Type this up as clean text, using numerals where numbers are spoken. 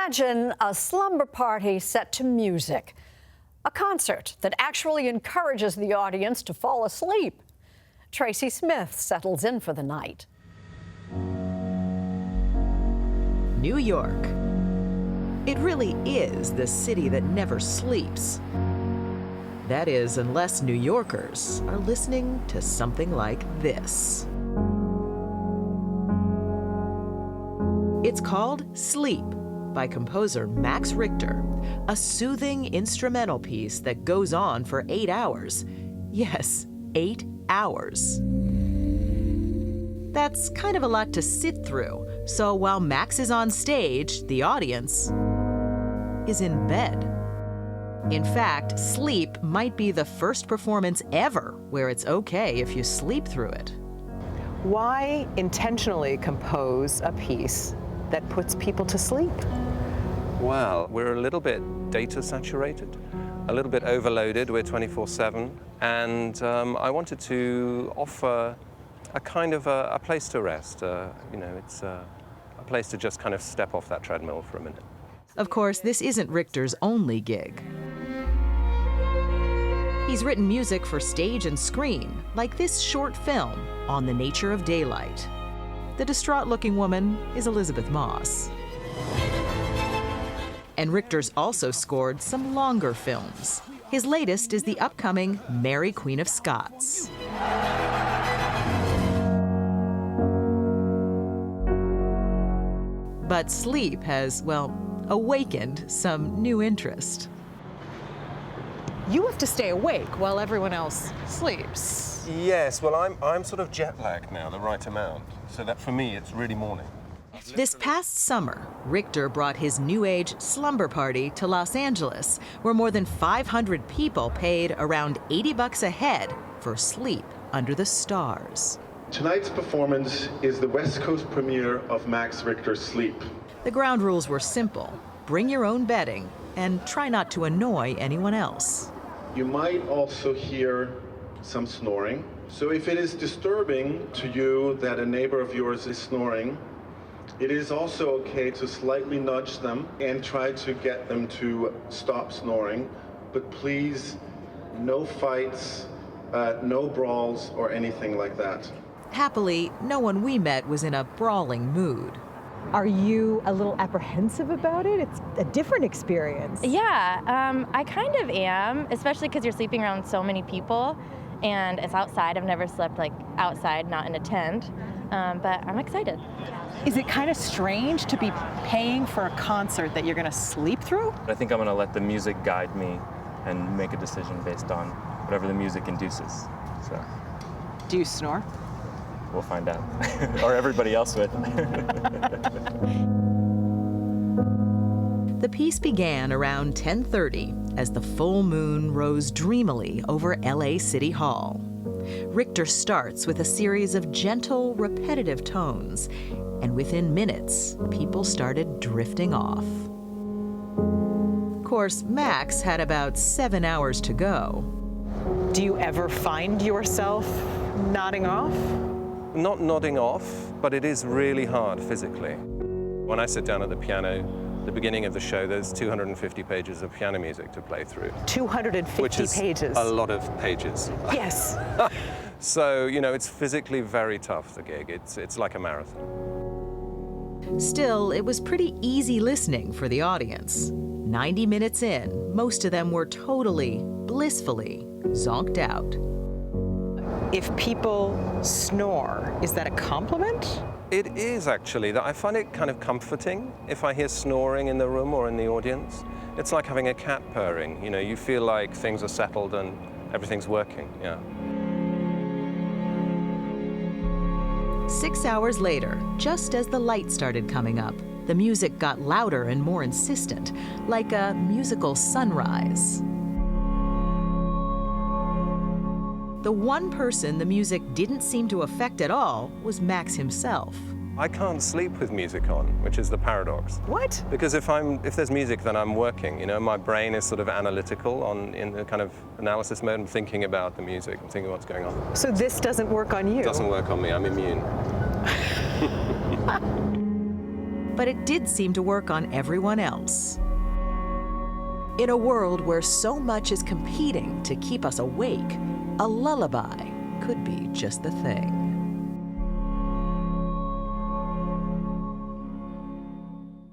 Imagine a slumber party set to music, a concert that actually encourages the audience to fall asleep. Tracy Smith settles in for the night. New York. It really is the city that never sleeps. That is, unless New Yorkers are listening to something like this. It's called Sleep by composer Max Richter, a soothing instrumental piece that goes on for 8 hours. Yes, 8 hours. That's kind of a lot to sit through, so while Max is on stage, the audience is in bed. In fact, Sleep might be the first performance ever where it's okay if you sleep through it. Why intentionally compose a piece that puts people to sleep? Well, we're a little bit data saturated, a little bit overloaded. We're 24/7, and I wanted to offer a kind of a place to rest. It's a place to just kind of step off that treadmill for a minute. Of course, this isn't Richter's only gig. He's written music for stage and screen, like this short film, On the Nature of Daylight. The distraught-looking woman is Elizabeth Moss. And Richter's also scored some longer films. His latest is the upcoming Mary, Queen of Scots. But Sleep has, well, awakened some new interest. You have to stay awake while everyone else sleeps. Yes, well, I'm sort of jet lagged now, the right amount. So that for me, it's really morning. This past summer, Richter brought his new age slumber party to Los Angeles, where more than 500 people paid around $80 a head for sleep under the stars. Tonight's performance is the West Coast premiere of Max Richter's Sleep. The ground rules were simple. Bring your own bedding and try not to annoy anyone else. You might also hear some snoring. So if it is disturbing to you that a neighbor of yours is snoring, it is also okay to slightly nudge them and try to get them to stop snoring. But please, no fights, no brawls or anything like that. Happily, no one we met was in a brawling mood. Are you a little apprehensive about it? It's a different experience. Yeah, I kind of am, especially because you're sleeping around so many people and it's outside. I've never slept like outside, not in a tent, but I'm excited. Is it kind of strange to be paying for a concert that you're going to sleep through? I think I'm going to let the music guide me and make a decision based on whatever the music induces. So. Do you snore? We'll find out. Or everybody else would. The piece began around 10:30 as the full moon rose dreamily over LA City Hall. Richter starts with a series of gentle, repetitive tones, and within minutes, people started drifting off. Of course, Max had about 7 hours to go. Do you ever find yourself nodding off? Not nodding off, but it is really hard physically. When I sit down at the piano, the beginning of the show, there's 250 pages of piano music to play through. 250 which is pages. A lot of pages. Yes. So, it's physically very tough, the gig. It's like a marathon. Still, it was pretty easy listening for the audience. 90 minutes in, most of them were totally, blissfully zonked out. If people snore, is that a compliment? It is actually. I find it kind of comforting if I hear snoring in the room or in the audience. It's like having a cat purring. You feel like things are settled and everything's working, yeah. 6 hours later, just as the light started coming up, the music got louder and more insistent, like a musical sunrise. The one person the music didn't seem to affect at all was Max himself. I can't sleep with music on, which is the paradox. What? Because if there's music, then I'm working. My brain is sort of analytical in a kind of analysis mode. I'm thinking about the music. I'm thinking what's going on. So this doesn't work on you? It doesn't work on me. I'm immune. but it did seem to work on everyone else. In a world where so much is competing to keep us awake, a lullaby could be just the thing.